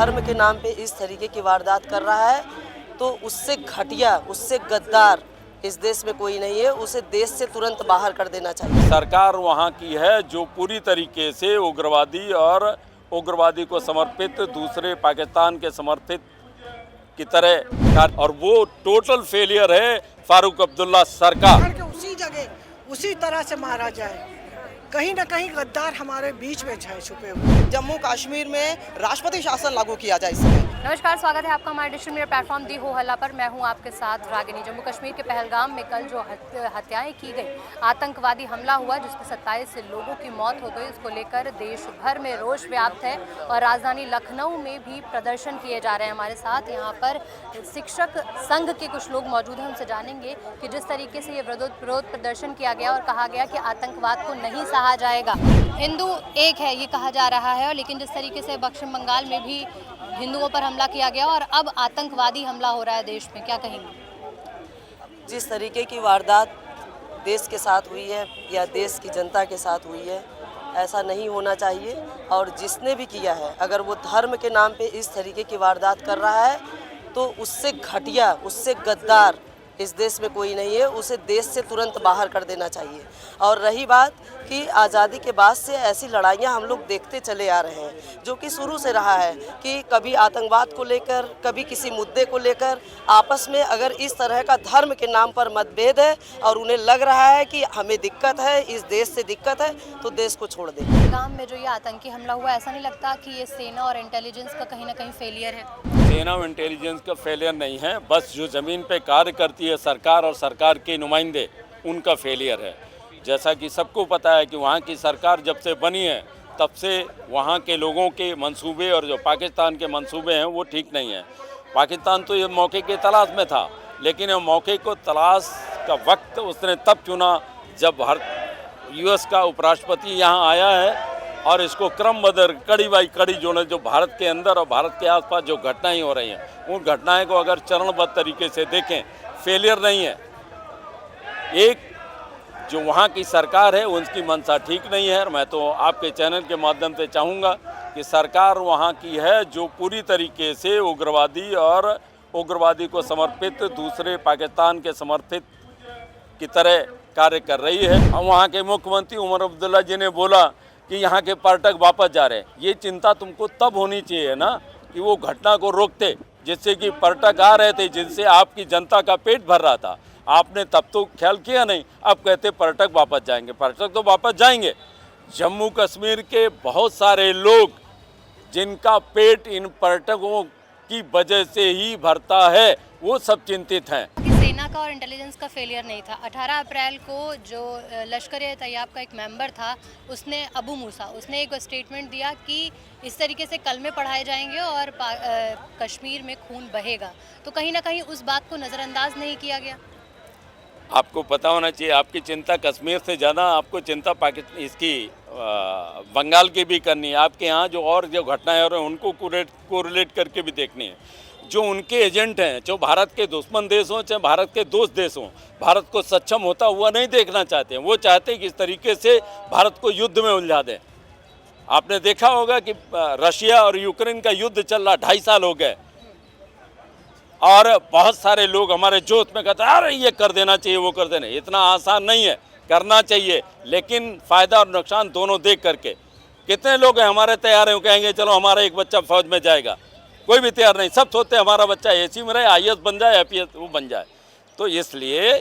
धर्म के नाम पे इस तरीके की वारदात कर रहा है तो उससे घटिया, उससे गद्दार इस देश में कोई नहीं है। उसे देश से तुरंत बाहर कर देना चाहिए। सरकार वहाँ की है जो पूरी तरीके से उग्रवादी और उग्रवादी को समर्पित दूसरे पाकिस्तान के समर्थित की तरह, और वो टोटल फेलियर है फारूक अब्दुल्ला सरकार। उसी जगह उसी तरह से मारा जाए, कहीं ना कहीं गद्दार हमारे बीच में छुपे हुए। जम्मू कश्मीर में राष्ट्रपति शासन लागू किया जाए इस समय। नमस्कार, स्वागत है आपका हमारे डिजिटल मीडिया प्लेटफॉर्म दी हो हल्ला पर। मैं हूं आपके साथ रागिनी। जम्मू कश्मीर के पहलगाम में कल जो हत्याएं की गई, आतंकवादी हमला हुआ जिसमें 27 लोगों की मौत हो गई, उसको लेकर देश भर में रोष व्याप्त है और राजधानी लखनऊ में भी प्रदर्शन किए जा रहे हैं। हमारे साथ यहाँ पर शिक्षक संघ के कुछ लोग मौजूद हैं, उनसे जानेंगे कि जिस तरीके से ये विरोध प्रदर्शन किया गया और कहा गया कि आतंकवाद को नहीं सहा जाएगा, हिंदू एक है ये कहा जा रहा है, लेकिन जिस तरीके से पश्चिम बंगाल में भी हिंदुओं पर हमला किया गया और अब आतंकवादी हमला हो रहा है देश में, क्या कहेंगे? जिस तरीके की वारदात देश के साथ हुई है या देश की जनता के साथ हुई है, ऐसा नहीं होना चाहिए। और जिसने भी किया है, अगर वो धर्म के नाम पे इस तरीके की वारदात कर रहा है तो उससे घटिया, उससे गद्दार इस देश में कोई नहीं है। उसे देश से तुरंत बाहर कर देना चाहिए। और रही बात कि आज़ादी के बाद से ऐसी लड़ाइयाँ हम लोग देखते चले आ रहे हैं, जो कि शुरू से रहा है कि कभी आतंकवाद को लेकर, कभी किसी मुद्दे को लेकर आपस में अगर इस तरह का धर्म के नाम पर मतभेद है और उन्हें लग रहा है कि हमें दिक्कत है, इस देश से दिक्कत है, तो देश को छोड़ दें। पहलगाम में जो ये आतंकी हमला हुआ, ऐसा नहीं लगता कि ये सेना और इंटेलिजेंस का कहीं ना कहीं फेलियर है? सेना और इंटेलिजेंस का फेलियर नहीं है, बस जो ज़मीन पे कार्य करती है सरकार और सरकार के नुमाइंदे, उनका फेलियर है। जैसा कि सबको पता है कि वहाँ की सरकार जब से बनी है तब से वहाँ के लोगों के मंसूबे और जो पाकिस्तान के मंसूबे हैं वो ठीक नहीं है। पाकिस्तान तो ये मौके की तलाश में था, लेकिन ये मौके को तलाश का वक्त उसने तब चुना जब यूएस का उपराष्ट्रपति यहाँ आया है और इसको क्रमबद्ध कड़ी बाई कड़ी जो भारत के अंदर और भारत के आसपास जो घटनाएं हो रही हैं, उन घटनाएं को अगर चरणबद्ध तरीके से देखें, फेलियर नहीं है। एक जो वहाँ की सरकार है उनकी मंशा ठीक नहीं है। मैं तो आपके चैनल के माध्यम से चाहूँगा कि सरकार वहाँ की है जो पूरी तरीके से उग्रवादी और उग्रवादी को समर्पित दूसरे पाकिस्तान के समर्थित की तरह कार्य कर रही है। हम वहाँ के मुख्यमंत्री उमर अब्दुल्ला जी ने बोला कि यहाँ के पर्यटक वापस जा रहे हैं। ये चिंता तुमको तब होनी चाहिए ना कि वो घटना को रोकते, जिससे कि पर्यटक आ रहे थे, जिनसे आपकी जनता का पेट भर रहा था। आपने तब तो ख्याल किया नहीं, अब कहते पर्यटक वापस जाएंगे। पर्यटक तो वापस जाएंगे। जम्मू कश्मीर के बहुत सारे लोग जिनका पेट इन पर्यटकों की वजह से ही भरता है, वो सब चिंतित हैं। सेना का और इंटेलिजेंस का फेलियर नहीं था। 18 अप्रैल को जो लश्कर-ए-तैयब का एक मेंबर था, उसने अबू मूसा, उसने एक स्टेटमेंट दिया कि इस तरीके से कलमे पढ़ाए जाएंगे और कश्मीर में खून बहेगा। तो कहीं ना कहीं उस बात को नज़रअंदाज नहीं किया गया। आपको पता होना चाहिए, आपकी चिंता कश्मीर से ज़्यादा आपको चिंता पाकिस्तान इसकी बंगाल की भी करनी है। आपके यहाँ जो और जो घटनाएं हो रही हैं उनको कोरिलेट करके भी देखनी है। जो उनके एजेंट हैं, जो भारत के दुश्मन देश हों चाहे भारत के दोस्त देश हों, भारत को सक्षम होता हुआ नहीं देखना चाहते हैं। वो चाहते हैं कि इस तरीके से भारत को युद्ध में उलझा दें। आपने देखा होगा कि रशिया और यूक्रेन का युद्ध चल रहा 2.5 साल हो गए और बहुत सारे लोग हमारे जोश में कहते हैं अरे ये कर देना चाहिए, वो कर देना। इतना आसान नहीं है, करना चाहिए, लेकिन फ़ायदा और नुकसान दोनों देख करके। कितने लोग हैं हमारे तैयार हैं, वो कहेंगे चलो हमारा एक बच्चा फौज में जाएगा। कोई भी तैयार नहीं, सब सोचते हैं हमारा बच्चा एसी में रहे, आईएएस बन जाए, आईपीएस वो बन जाए। तो इसलिए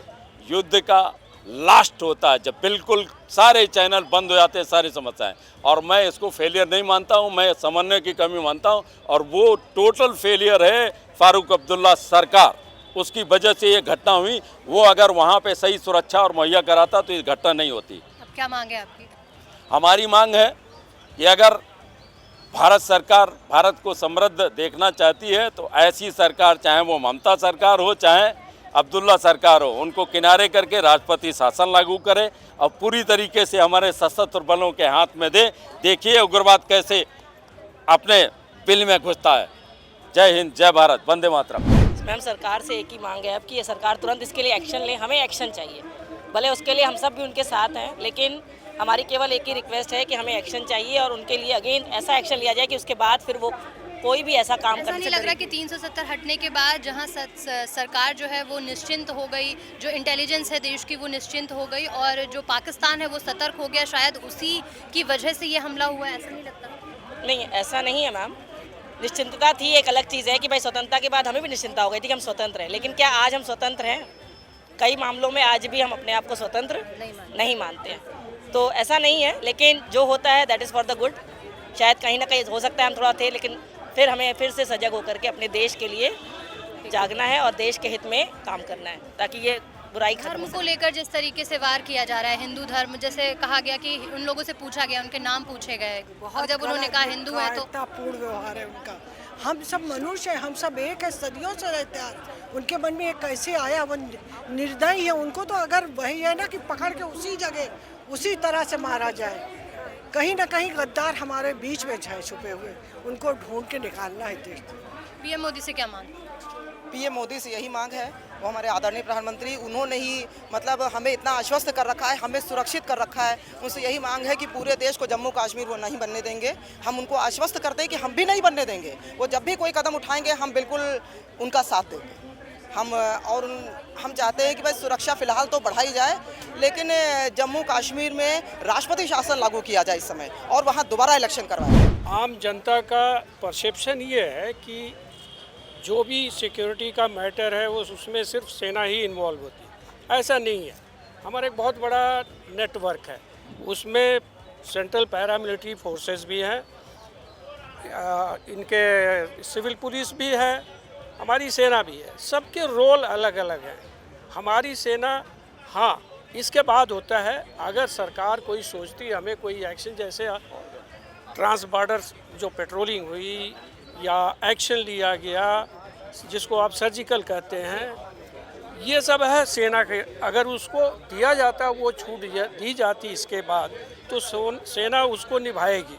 युद्ध का लास्ट होता है जब बिल्कुल सारे चैनल बंद हो जाते हैं, सारी समस्याएं। और मैं इसको फेलियर नहीं मानता हूं, मैं समन्वय की कमी मानता हूं। और वो टोटल फेलियर है फारूक अब्दुल्ला सरकार। उसकी वजह से ये घटना हुई। वो अगर वहाँ पे सही सुरक्षा और मुहैया कराता तो ये घटना नहीं होती। अब क्या मांग है आपकी? हमारी मांग है कि अगर भारत सरकार भारत को समृद्ध देखना चाहती है तो ऐसी सरकार, चाहे वो ममता सरकार हो चाहे अब्दुल्ला सरकार हो, उनको किनारे करके राष्ट्रपति शासन लागू करे और पूरी तरीके से हमारे सशस्त्र बलों के हाथ में दे। देखिए उग्रवाद कैसे अपने बिल में घुसता है। जय हिंद, जय भारत, वंदे मातरम। मैम, सरकार से एक ही मांग है अब कि ये सरकार तुरंत इसके लिए एक्शन ले। हमें एक्शन चाहिए, भले उसके लिए हम सब भी उनके साथ हैं, लेकिन हमारी केवल एक ही रिक्वेस्ट है कि हमें एक्शन चाहिए और उनके लिए अगेन ऐसा एक्शन लिया जाए कि उसके बाद फिर वो कोई भी ऐसा काम ऐसा करने नहीं से लग रहा डरे। कि 370 हटने के बाद जहां सरकार जो है वो निश्चिंत हो गई, जो इंटेलिजेंस है देश की वो निश्चिंत हो गई और जो पाकिस्तान है वो सतर्क हो गया, शायद उसी की वजह से ये हमला हुआ है, ऐसा नहीं लगता? नहीं, ऐसा नहीं है मैम। निश्चिंतता थी, एक अलग चीज़ है कि भाई स्वतंत्रता के बाद हमें भी निश्चिंतता हो गई थी कि हम स्वतंत्र हैं, लेकिन क्या आज हम स्वतंत्र हैं? कई मामलों में आज भी हम अपने आप को स्वतंत्र नहीं मानते हैं। तो ऐसा नहीं है, लेकिन जो होता है that is for the good. शायद कहीं ना कहीं हो सकता है हम थोड़ा थे, लेकिन फिर हमें फिर से सजग होकर के अपने देश के लिए जागना है और देश के हित में काम करना है, ताकि ये बुराई खत्म धर्म हो को सके। लेकर जिस तरीके से वार किया जा रहा है, हिंदू धर्म जैसे कहा गया कि उन लोगों से पूछा गया, उनके नाम पूछे गए, और जब उन्होंने कहा हिंदू है तो पूर्ण व्यवहार है उनका। हम सब मनुष्य हैं, हम सब एक है, सदियों से रहते हैं। उनके मन में एक कैसे आया, वो निर्दयी है। उनको तो अगर वही है ना कि पकड़ के उसी जगह उसी तरह से मारा जाए। कहीं ना कहीं गद्दार हमारे बीच में है छुपे हुए, उनको ढूंढ के निकालना है देश। पीएम मोदी से क्या मांग? पीएम मोदी से यही मांग है, वो हमारे आदरणीय प्रधानमंत्री, उन्होंने ही मतलब हमें इतना आश्वस्त कर रखा है, हमें सुरक्षित कर रखा है। उनसे यही मांग है कि पूरे देश को जम्मू कश्मीर वो नहीं बनने देंगे। हम उनको आश्वस्त करते हैं कि हम भी नहीं बनने देंगे। वो जब भी कोई कदम उठाएंगे हम बिल्कुल उनका साथ देंगे। हम चाहते हैं कि भाई सुरक्षा फ़िलहाल तो बढ़ाई जाए, लेकिन जम्मू कश्मीर में राष्ट्रपति शासन लागू किया जाए इस समय, और वहाँ दोबारा इलेक्शन करवाए। आम जनता का परसेप्शन ये है कि जो भी सिक्योरिटी का मैटर है वो उसमें सिर्फ सेना ही इन्वॉल्व होती है। ऐसा नहीं है। हमारा एक बहुत बड़ा नेटवर्क है, उसमें सेंट्रल पैरामिलिट्री फोर्सेस भी हैं, इनके सिविल पुलिस भी है, हमारी सेना भी है। सबके रोल अलग अलग हैं। हमारी सेना, हाँ, इसके बाद होता है अगर सरकार कोई सोचती है हमें कोई एक्शन, जैसे ट्रांस बॉर्डर जो पेट्रोलिंग हुई या एक्शन लिया गया जिसको आप सर्जिकल कहते हैं, ये सब है सेना के। अगर उसको दिया जाता, वो छूट दी जाती इसके बाद, तो सेना उसको निभाएगी,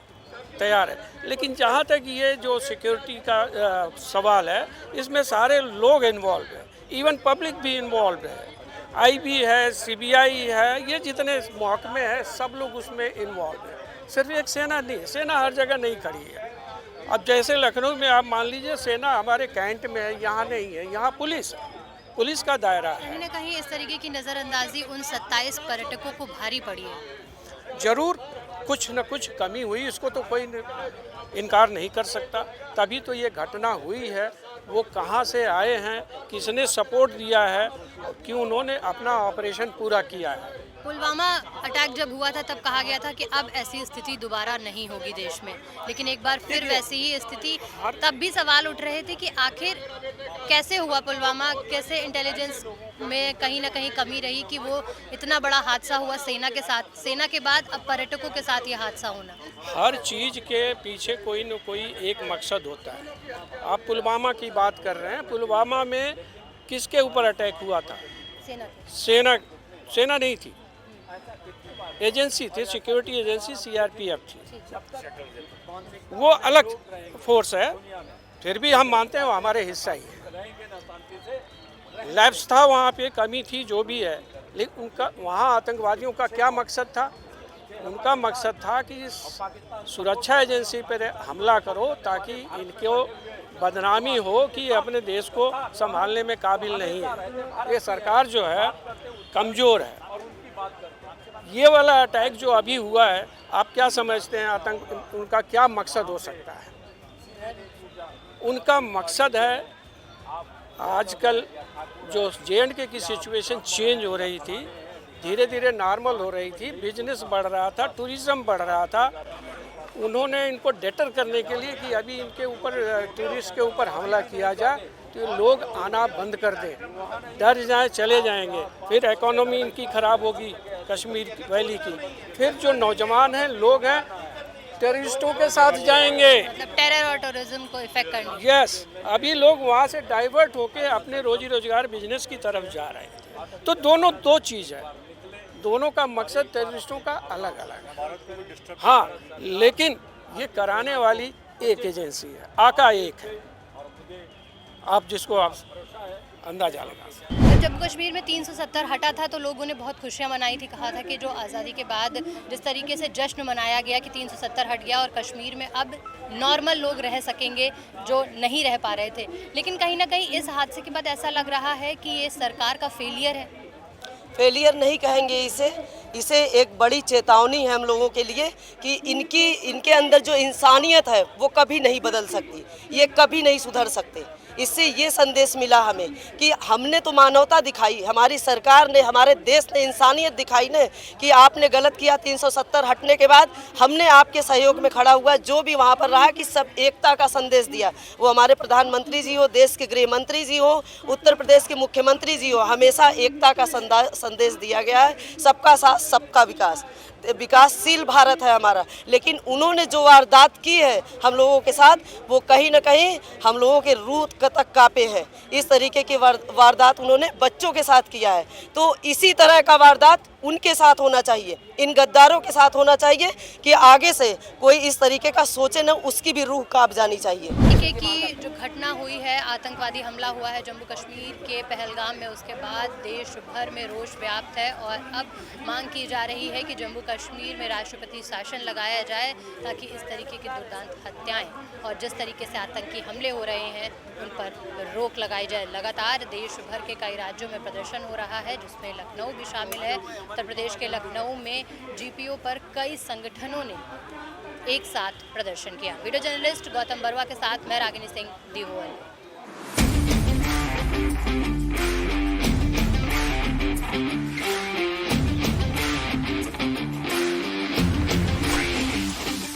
तैयार है। लेकिन जहाँ तक ये जो सिक्योरिटी का सवाल है, इसमें सारे लोग इन्वॉल्व हैं, इवन पब्लिक भी इन्वॉल्व है, आईबी है, सीबीआई है, ये जितने महकमे हैं सब लोग उसमें इन्वॉल्व हैं। सिर्फ एक सेना नहीं, सेना हर जगह नहीं खड़ी है। अब जैसे लखनऊ में आप मान लीजिए सेना हमारे कैंट में है, यहाँ नहीं है, यहाँ पुलिस का दायरा है। कहीं ना कहीं इस तरीके की नज़रअंदाजी उन 27 पर्यटकों को भारी पड़ी है। जरूर कुछ न कुछ कमी हुई, इसको तो कोई इनकार नहीं कर सकता। तभी तो ये घटना हुई है। वो कहाँ से आए हैं, किसने सपोर्ट दिया है, क्यों उन्होंने अपना ऑपरेशन पूरा किया है। पुलवामा अटैक जब हुआ था तब कहा गया था कि अब ऐसी स्थिति दोबारा नहीं होगी देश में, लेकिन एक बार फिर वैसी ही स्थिति। तब भी सवाल उठ रहे थे कि आखिर कैसे हुआ पुलवामा, कैसे इंटेलिजेंस में कहीं ना कहीं कमी रही कि वो इतना बड़ा हादसा हुआ सेना के साथ, सेना के बाद अब पर्यटकों के साथ ये हादसा होना। हर चीज़ के पीछे कोई न कोई एक मकसद होता है। आप पुलवामा की बात कर रहे हैं, पुलवामा में किसके ऊपर अटैक हुआ था? सेना नहीं थी, एजेंसी थी, सिक्योरिटी एजेंसी सीआरपीएफ थी, वो अलग फोर्स है। फिर भी हम मानते हैं वो हमारे हिस्सा ही है। लैब्स था वहाँ पे, कमी थी, जो भी है, लेकिन उनका वहाँ आतंकवादियों का क्या मकसद था? उनका मकसद था कि सुरक्षा एजेंसी पर हमला करो ताकि इनको बदनामी हो कि ये अपने देश को संभालने में काबिल नहीं है, ये सरकार जो है कमज़ोर है। ये वाला अटैक जो अभी हुआ है, आप क्या समझते हैं आतंक उनका क्या मकसद हो सकता है? उनका मकसद है, आजकल जो जे.एंड.के की सिचुएशन चेंज हो रही थी, धीरे धीरे नॉर्मल हो रही थी, बिजनेस बढ़ रहा था, टूरिज़्म बढ़ रहा था, उन्होंने इनको डेटर करने के लिए कि अभी इनके ऊपर टूरिस्ट के ऊपर हमला किया जाए तो लोग आना बंद कर दें, डर जाएं, चले जाएंगे, फिर इकोनॉमी इनकी ख़राब होगी कश्मीर वैली की, फिर जो नौजवान हैं, लोग हैं, टेररिस्टों के साथ जाएंगे, मतलब टेरर और टेररिज्म को इफेक्ट करने। यस, अभी लोग वहाँ से डाइवर्ट होके अपने रोजी रोजगार बिजनेस की तरफ जा रहे हैं। तो दोनों दो चीज़ है, दोनों का मकसद टेररिस्टों का अलग अलग है। हाँ, लेकिन ये कराने वाली एक एजेंसी है, आका एक है, आप जिसको आप अंदाजा लगा सकते। जब जम्मू कश्मीर में 370 हटा था तो लोगों ने बहुत खुशियां मनाई थी, कहा था कि जो आज़ादी के बाद जिस तरीके से जश्न मनाया गया कि 370 हट गया और कश्मीर में अब नॉर्मल लोग रह सकेंगे जो नहीं रह पा रहे थे, लेकिन कहीं ना कहीं इस हादसे के बाद ऐसा लग रहा है कि ये सरकार का फेलियर है। फेलियर नहीं कहेंगे इसे एक बड़ी चेतावनी है हम लोगों के लिए कि इनके अंदर जो इंसानियत है वो कभी नहीं बदल सकती, ये कभी नहीं सुधर सकते। इससे ये संदेश मिला हमें कि हमने तो मानवता दिखाई, हमारी सरकार ने, हमारे देश ने इंसानियत दिखाई ने कि आपने गलत किया 370 हटने के बाद हमने आपके सहयोग में खड़ा हुआ, जो भी वहाँ पर रहा कि सब एकता का संदेश दिया। वो हमारे प्रधानमंत्री जी हो, देश के गृह मंत्री जी हो, उत्तर प्रदेश के मुख्यमंत्री जी हो, हमेशा एकता का संदेश दिया गया है। सबका साथ सबका विकास, विकासशील भारत है हमारा। लेकिन उन्होंने जो वारदात की है हम लोगों के साथ, वो कहीं न कहीं हम लोगों के रूह तक कांपे हैं। इस तरीके की वारदात उन्होंने बच्चों के साथ किया है, तो इसी तरह का वारदात उनके साथ होना चाहिए, इन गद्दारों के साथ होना चाहिए कि आगे से कोई इस तरीके का सोचे न, उसकी भी रूह कांप जानी चाहिए। तरीके की जो घटना हुई है, आतंकवादी हमला हुआ है जम्मू कश्मीर के पहलगाम में, उसके बाद देश भर में रोष व्याप्त है और अब मांग की जा रही है कि जम्मू कश्मीर में राष्ट्रपति शासन लगाया जाए ताकि इस तरीके की दुर्दांत हत्याएं और जिस तरीके से आतंकी हमले हो रहे हैं उन पर रोक लगाई जाए। लगातार देश भर के कई राज्यों में प्रदर्शन हो रहा है, जिसमें लखनऊ भी शामिल है। उत्तर प्रदेश के लखनऊ में जीपीओ पर कई संगठनों ने एक साथ प्रदर्शन किया। वीडियो जर्नलिस्ट गौतम बरुआ के साथ मैं रागिनी सिंह, दी हो हल्ला।